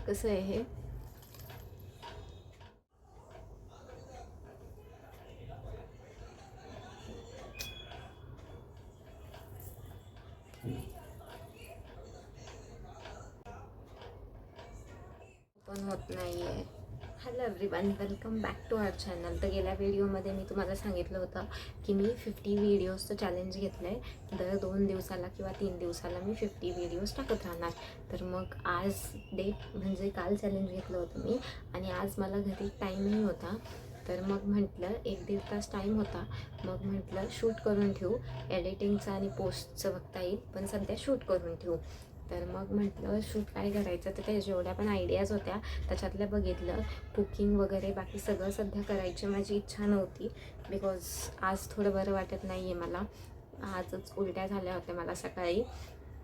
कसं आहे हे. पण होत नाही आहे. Hello everyone, welcome back to our channel. तर गेल्या व्हिडिओमध्ये मी तुम्हाला सांगितलं होतं की मी 50 व्हिडिओजचं चॅलेंज घेतलं आहे. दर 2 दिवसाला किंवा 3 दिवसाला मी 50 व्हिडिओज टाकत राहणार. तर मग आज डेट म्हणजे काल चॅलेंज घेतलं होतं मी, आणि आज मला घरी टाईमही होता. तर मग म्हटलं 1-1.5 तास टाईम होता. मग म्हटलं शूट करून ठेवू, एडिटिंगचं आणि पोस्टचं बघता येईल, पण सध्या शूट करून ठेवू. तर मग म्हटलं शूट काय करायचं, तर त्या जेवढ्या पण आयडियाज होत्या त्याच्यातल्या बघितलं. कुकिंग वगैरे बाकी सगळं सध्या करायची माझी इच्छा नव्हती, बिकॉज आज थोडं बरं वाटत नाही आहे मला. आजच उलट्या झाल्या होत्या मला सकाळी,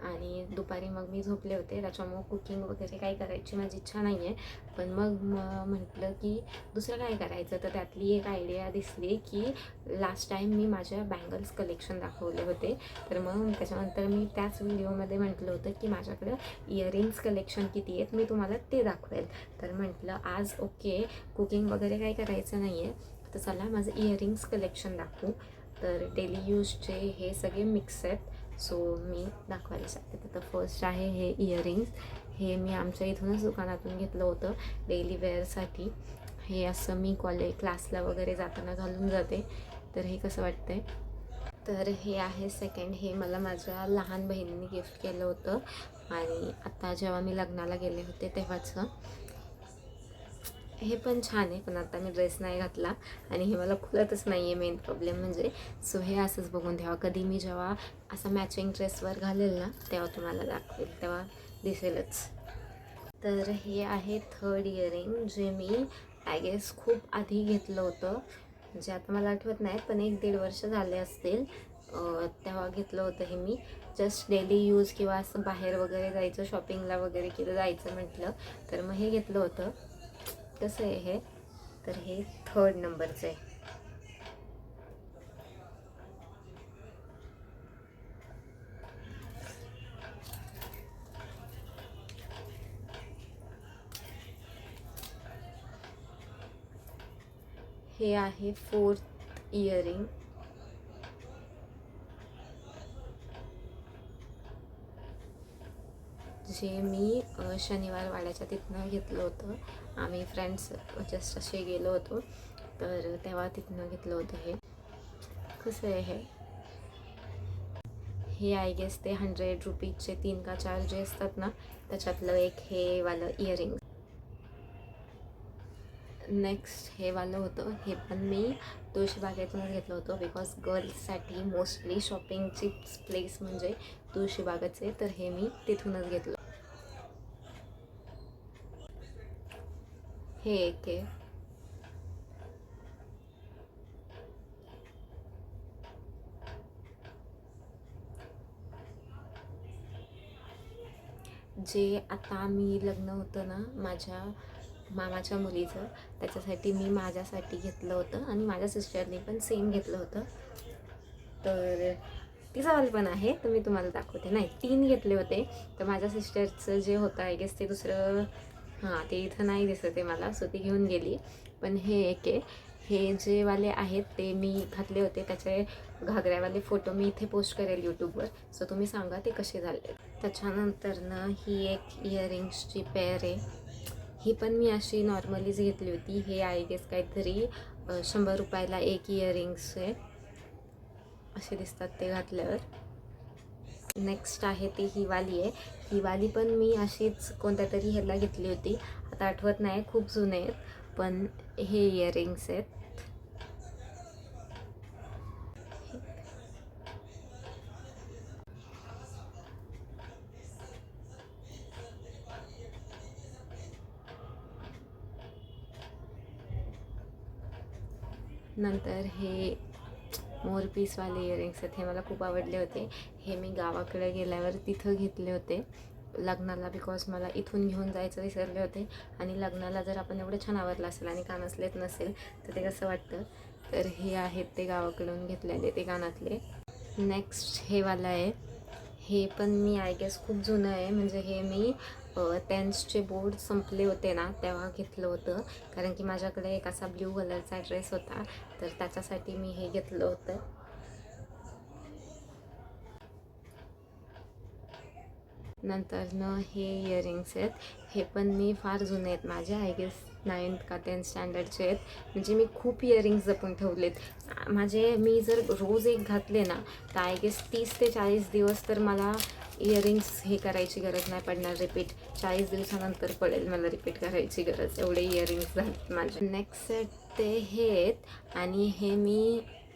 आणि दुपारी मग मी झोपले होते, त्याच्यामुळं कुकिंग वगैरे काही करायची माझी इच्छा नाही आहे. पण मग म्हटलं की दुसरं काय करायचं, तर त्यातली एक आयडिया दिसली की लास्ट टाईम मी माझ्या बँगल्स कलेक्शन दाखवले होते. तर मग त्याच्यानंतर मी त्याच व्हिडिओमध्ये म्हटलं होतं की माझ्याकडं इयरिंग्स कलेक्शन किती आहेत, मी तुम्हाला ते दाखवेल. तर म्हटलं आज ओके, कुकिंग वगैरे काही करायचं नाही आहे, तर चला माझं इयरिंग्स कलेक्शन दाखवू. तर डेली यूजचे हे सगळे मिक्स आहेत, सो मी दाखवायला सांगते. तर फर्स्ट आहे हे इयरिंग्स. हे मी आमच्या इथूनच दुकानातून घेतलं होतं डेली वेअरसाठी. हे असं मी क्लासला वगैरे जाताना घालून जाते. तर हे कसं वाटतंय. तर हे आहे सेकंड. हे मला माझ्या लहान बहिणीने गिफ्ट केलं होतं, आणि आता जेव्हा मी लग्नाला गेले होते तेव्हाचं. हे पण छान आहे, पण आता मी ड्रेस नाही घातला आणि हे मला खुलतच नाही आहे, मेन प्रॉब्लेम म्हणजे. सो हे असंच बघून ठेवा. कधी मी जेव्हा असं मॅचिंग ड्रेसवर घालेल ना, तेव्हा तुम्हाला दाखवेल, तेव्हा दिसेलच. तर हे आहे थर्ड इयरिंग, जे मी आय गेस खूप आधी घेतलं होतं. म्हणजे आता मला आठवत नाही, पण 1-1.5 वर्ष झाले असतील. तेव्हा घेतलं होतं हे मी. जस्ट डेली यूज किंवा असं बाहेर वगैरे जायचं, शॉपिंगला वगैरे किंवा जायचं म्हटलं तर मग हे घेतलं होतं. कसं आहे हे, तर हे 3rd नंबरचं आहे. हे आहे 4th इयरिंग. जे मी शनिवार वाड्याच्या तिथनं घेतलं होतं. आम्ही फ्रेंड्स जस्ट असे गेलो होतो, तर तेव्हा तिथनं घेतलं होतं. हे कसं आहे हे आय गेस ते 100 रुपीजचे 3 का 4 जे असतात ना, त्याच्यातलं एक हे वालं इयरिंग. नेक्स्ट हे वालं होतं. हे पण मी तुळशीबागेतूनच घेतलं होतं, बिकॉज गर्ल्ससाठी मोस्टली शॉपिंगची प्लेस म्हणजे तुळशीबागच आहे. तर हे मी तिथूनच घेतलं. हे एक आहे. जे आता मी लग्न होतं ना माझ्या मामाच्या मुलीचं, त्याच्यासाठी मी माझ्यासाठी घेतलं होतं, आणि माझ्या सिस्टरने पण सेम घेतलं होतं. तर तिचा वाल पण आहे, तर मी तुम्हाला दाखवते. नाही, 3 घेतले होते. तर माझ्या सिस्टरचं जे होतं आय गेस ते दुसरं, हां ते इथं नाही दिसत आहे मला, सो ती घेऊन गेली. पण हे एक आहे. हे जे वाले आहेत ते मी घातले होते, त्याचे घागऱ्यावाले फोटो मी इथे पोस्ट करेल यूट्यूबवर, सो तुम्ही सांगा ते कसे झाले. त्याच्यानंतरनं ही एक इयरिंग्सची पेअर आहे. ही पण मी अशी नॉर्मलीच घेतली होती. हे आय गेस काहीतरी 100 रुपयाला एक इयरिंग्स आहे, असे दिसतात ते घातल्यावर. नेक्स्ट आहे ती ही वाली आहे. ही वाली पण मी अशीच कोणत्या तरी ह्याला घेतली होती, आता आठवत नाही, खूप जुने आहेत. पण हे इयरिंग्स आहेत. नंतर हे मोरपीसवाले इयरिंग्स आहेत. हे मला खूप आवडले होते. हे मी गावाकडे गेल्यावर तिथं घेतले होते लग्नाला, बिकॉज मला इथून घेऊन जायचं विसरले होते. आणि लग्नाला जर आपण एवढं छान आवरलं असेल आणि कानातलेच नसेल तर ते कसं वाटतं. तर हे आहेत ते गावाकडून घेतलेले ते कानातले. नेक्स्ट हे वाला आहे. हे पण मी आय गेस खूप जुनं आहे, म्हणजे हे मी टेन्सचे बोर्ड संपले होते ना तेव्हा घेतलं होतं, कारण की माझ्याकडे एक असा ब्ल्यू कलरचा ड्रेस होता, तर त्याच्यासाठी मी हे घेतलं होतं. नंतरनं हे इयरिंग्स आहेत, हे पण मी फार जुने आहेत, माझे आय गेस 9th का 10th स्टँडर्डचे आहेत. म्हणजे मी खूप इयरिंग्स जपून ठेवलेत. मी जर रोज एक घातले ना तर आय गेस 30 ते 40 दिवस तर मला इयरिंग्स हे करायची गरज नाही पडणार रिपीट. 40 दिवसानंतर पडेल मला रिपीट करायची गरज, एवढे इयरिंग्स झालेत माझे. नेक्स्ट सेट ते हे आहेत, आणि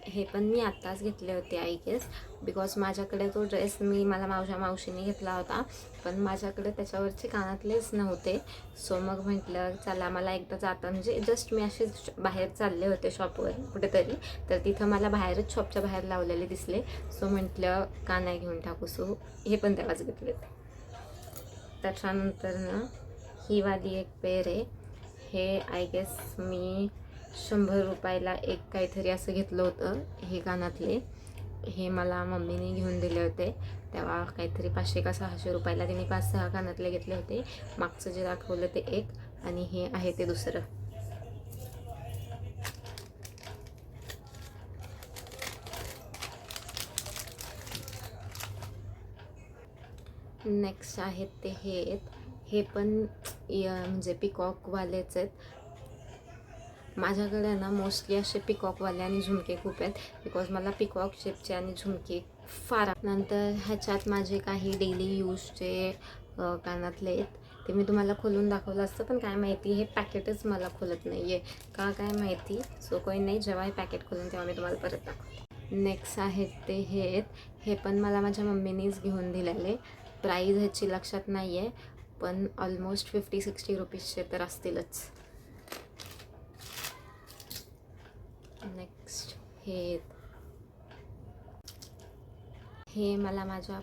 हे पण मी आत्ताच घेतले होते आय गेस, बिकॉज माझ्याकडे तो ड्रेस मला माझ्या मावशीने घेतला होता, पण माझ्याकडे त्याच्यावरचे कानातलेच नव्हते. सो मग म्हटलं चला मला एकदा जाता, म्हणजे जस्ट मी असे बाहेर चालले होते शॉपवर कुठेतरी, तर तिथं मला बाहेरच शॉपच्या बाहेर लावलेले दिसले. सो म्हटलं का नाही घेऊन टाकू. सो हे पण तेव्हाच घेतलेत. त्याच्यानंतर ना ही वाली एक पेर आहे, हे आय गेस मी 100 रुपयाला एक काहीतरी असं घेतलं होतं. हे कानातले हे मला मम्मीने घेऊन दिले होते, तेव्हा काहीतरी 500 का 600 रुपयाला तिने 5-6 कानातले घेतले होते. मागचं जे दाखवलं ते एक, आणि हे आहे ते दुसरं. नेक्स्ट आहेत ते हे पण म्हणजे पिकॉकवालेच आहेत. माझ्याकडे ना मोस्टली असे पिकॉकवाले आणि झुमके खूप आहेत, बिकॉज मला पिकॉक शेपचे आणि झुमके फार. नंतर ह्याच्यात माझे काही डेली यूजचे कानातले आहेत, ते मी तुम्हाला खोलून दाखवलं असतं, पण काय माहिती हे पॅकेटच मला खोलत नाही आहे का काय माहिती. सो काही नाही, जेव्हा हे पॅकेट खोलून तेव्हा मी तुम्हाला परत दाखवते. नेक्स्ट आहेत ते हे पण मला माझ्या मम्मीनीच घेऊन दिलेले. प्राईज ह्याची लक्षात नाही आहे, पण ऑलमोस्ट 50-60 रुपीजचे तर असतीलच. नेक्स्ट हे मला माझ्या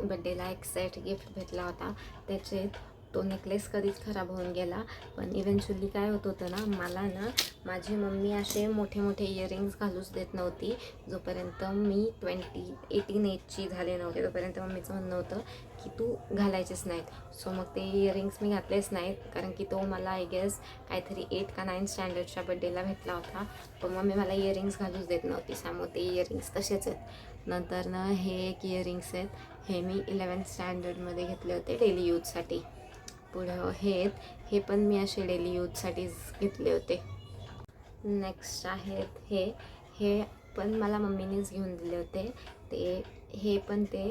बड्डेला एक सेट गिफ्ट भेटला होता. त्याचे तो नेकलेस कधीच खराब होऊन गेला, पण इव्हेंच्युअली काय होत होतं ना, मला ना माझी मम्मी असे मोठे मोठे इयरिंग्स घालूच देत नव्हती. जोपर्यंत मी 18 एजची झाले नव्हते तोपर्यंत मम्मीचं म्हणणं होतं की तू घालायचेच नाहीत. सो मग ते इयरिंग्स मी घातलेच नाहीत, कारण की तो मला आय गेस काहीतरी 8 का 9 स्टँडर्डच्या बड्डेला भेटला होता, पण मम्मी मला इयरिंग्स घालूच देत नव्हती. त्यामुळे ते इयरिंग्स तसेच आहेत. नंतर ना हे एक इयरिंग्स आहेत, हे मी 11th स्टँडर्डमध्ये घेतले होते डेली यूजसाठी. पुढं हे पण मी असे डेली यूजसाठीच घेतले होते. नेक्स्ट आहेत हे पण मला मम्मीनेच घेऊन दिले होते. हे पण ते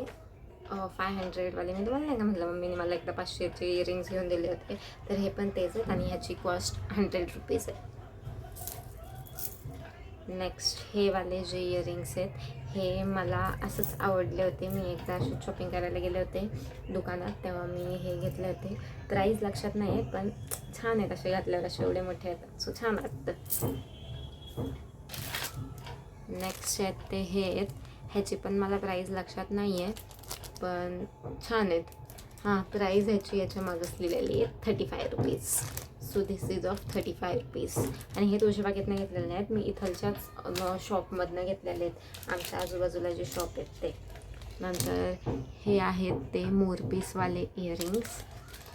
500वाले, मी तुम्हाला नाही का म्हटलं मम्मीने मला एकदा 500चे इयरिंग्स घेऊन दिले होते, तर हे पण तेच आहेत, आणि ह्याची कॉस्ट 100 रुपीज आहे. नेक्स्ट हे वाले जे इयरिंग्स आहेत हे मला असंच आवडले होते. मी एकदा असे शॉपिंग करायला गेले होते दुकानात, तेव्हा मी हे घेतले होते. प्राईज लक्षात नाही आहे, पण छान आहेत असे घातल्यावर, असे एवढे मोठे आहेत, सो छान वाटतं. नेक्स्ट आहेत ते ह्याची पण मला प्राईज लक्षात नाही आहे, पण छान आहेत. हां, प्राईज याच्या मागच लिहिलेली आहे 35 rupees. So this is of 35 rupees. आणि हे तुळशीबागेतनं घेतलेले नाहीत, मी इथलच्याच शॉपमधनं घेतलेले आहेत, आमच्या आजूबाजूला जे शॉप आहेत ते. नंतर हे आहेत ते मोरपीसवाले इयरिंग्स,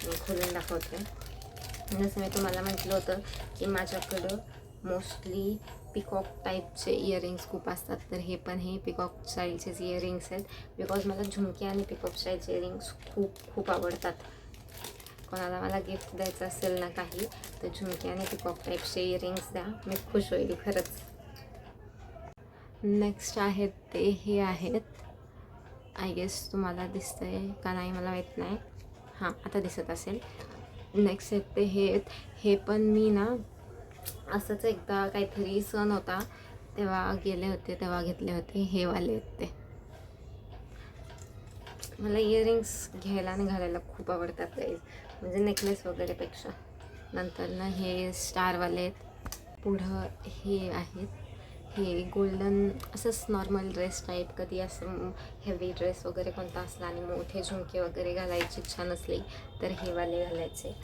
मी खोलून दाखवते. जसं मी तुम्हाला म्हटलं होतं की माझ्याकडं मोस्टली पिकॉक टाईपचे इयरिंग्स खूप असतात, तर हे पिकॉक स्टाईलचेच इयरिंग्स आहेत, बिकॉज मला झुमके आणि पिकॉक स्टाईलचे इयरिंग्स खूप आवडतात. कोणाला मला गिफ्ट द्यायचं असेल ना काही, तर झुमके आणि पिकॉक टाईपचे इयरिंग्स द्या, मी खुश होईल खरंच. नेक्स्ट आहेत ते हे आहेत, आय गेस तुम्हाला दिसतंय का नाही मला माहीत नाही, हां आता दिसत असेल. नेक्स्ट आहेत ते हे पण मी ना असंच एकदा काहीतरी सण होता तेव्हा गेले होते, तेव्हा घेतले होते. हे वाले आहेत ते. मला इयरिंग्स घ्यायला आणि घालायला खूप आवडतात गाईज, म्हणजे नेकलेस वगैरेपेक्षा. नंतर ना हे स्टारवाले आहेत. पुढं हे आहेत, हे गोल्डन असंच नॉर्मल ड्रेस टाईप, कधी असं हेवी ड्रेस वगैरे कोणता असला आणि मोठे झुमके वगैरे घालायची इच्छा नसली तर हे वाले घालायचे.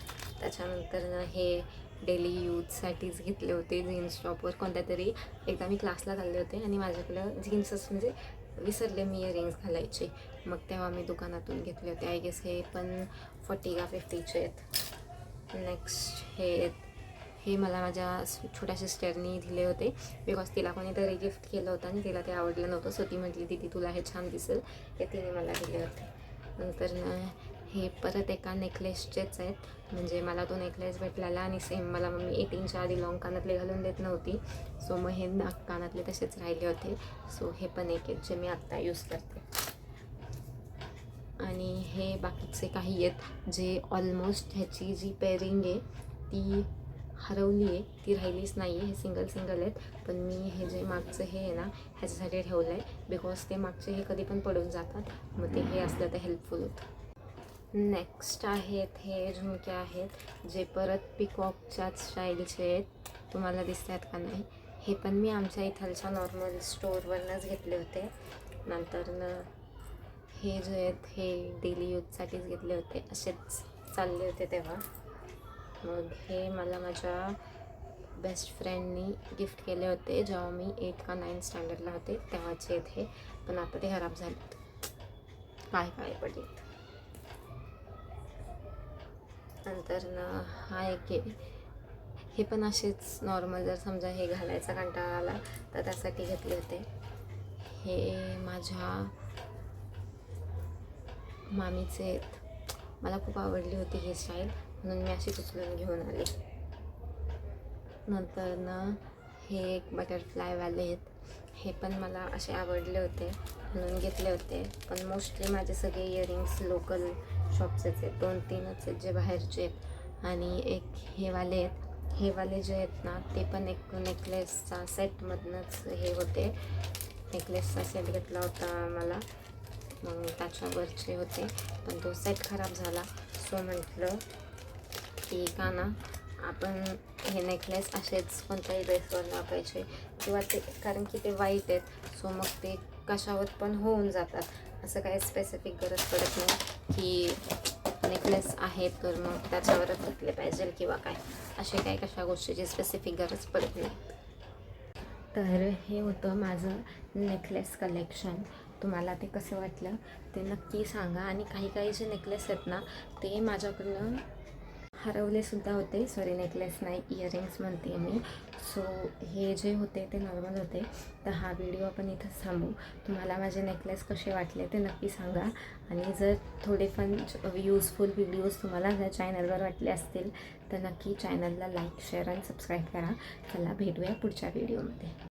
त्याच्यानंतर ना हे डेली यूजसाठीच घेतले होते जीन्स टॉपवर. कोणत्या तरी एकदा मी क्लासला चालले होते आणि माझ्याकडं जीन्सच म्हणजे विसरले मी इयरिंग्स घालायचे, मग तेव्हा मी दुकानातून घेतले होते. आय गेस हे पण 40 का 50चे आहेत. नेक्स्ट हे मला माझ्या छोट्या सिस्टरनी दिले होते, बिकॉज तिला कोणीतरी गिफ्ट केलं होतं आणि तिला ते आवडलं नव्हतं. सो ती म्हटली दीदी तुला हे छान दिसेल, हे तिने मला दिले होते. नंतर हे परत एका नेकलेसचेच आहेत, म्हणजे मला तो नेकलेस भेटलेला आणि सेम मला मम्मी 18च्या आधी लॉंग कानातले घालून देत नव्हती. सो मग हे कानातले तसेच राहिले होते. सो हे पण एक आहेत जे मी आत्ता यूज करते. आणि हे बाकीचे काही आहेत जे ऑलमोस्ट ह्याची जी पेअरिंग आहे ती हरवली आहे, ती राहिलीच नाही आहे. हे सिंगल आहेत, पण मी हे जे मागचं हे आहे ना ह्याच्यासाठी ठेवलं आहे, बिकॉज ते मागचे हे कधी पण पडून जातात. मग ते हे असलं तर हेल्पफुल होतं. नेक्स्ट आहेत हे झुमके आहेत जे परत पिकॉकच्याच स्टाईलचे आहेत. तुम्हाला दिसत आहेत का नाही, हे पण मी आमच्या इथलच्या नॉर्मल स्टोअरवरनंच घेतले होते. नंतर हे जे आहेत हे डेली यूजसाठीच घेतले होते, असेच चालले होते तेव्हा. मग हे मला माझ्या बेस्ट फ्रेंडनी गिफ्ट केले होते जेव्हा मी 8 का 9 स्टँडर्डला होते तेव्हाचे आहेत हे, पण आता ते खराब झालेत, काय पडलेत. नंतर हा एक आहे, हे पण असेच नॉर्मल, जर समजा हे घालायचा कंटाळा आला तर त्यासाठी घेतले होते. हे माझ्या मामीचे आहेत, मला खूप आवडली होती ही स्टाईल म्हणून मी अशी उचलून घेऊन आली. नंतर हे एक बटरफ्लायवाले आहेत, हे पण मला असे आवडले होते म्हणून घेतले होते. पण मोस्टली माझे सगळे इयरिंग्स लोकल शॉपचेच आहेत, 2-3च आहेत जे बाहेरचे आहेत. आणि एक हे वाले जे आहेत ना ते पण एक नेकलेसचा सेटमधनंच हे होते. नेकलेसचा सेट घेतला होता मला, मग त्याच्यावरचे होते, पण तो सेट खराब झाला. सो म्हटलं की का ना आपण हे नेकलेस असेच कोणत्याही ड्रेसवर वापरायचे किंवा ते, कारण की ते वाईट आहेत. सो मग ते कशावर पण होऊन जातात, असं काही स्पेसिफिक गरज पडत नाही की नेकलेस आहे तर मग त्याच्यावरच घेतले पाहिजे किंवा काय, असे काही कशा गोष्टीची स्पेसिफिक गरज पडत नाही. तर हे होतं माझं नेकलेस कलेक्शन. तुम्हाला ते कसं वाटलं ते नक्की सांगा. आणि काही जे नेकलेस आहेत ना ते माझ्याकडनं हरवलेसुद्धा होते, सॉरी नेकलेस नाही इयरिंग्स म्हणते मी. सो हे जे होते ते नॉर्मल होते. तर हा व्हिडिओ आपण इथंच थांबू. तुम्हाला माझे नेकलेस कसे वाटले ते नक्की सांगा. आणि जर थोडे पण यूजफुल व्हिडिओज तुम्हाला जर चॅनलवर वाटले असतील तर नक्की चॅनलला लाईक, शेअर आणि सबस्क्राईब करा. चला भेटूया पुढच्या व्हिडिओमध्ये.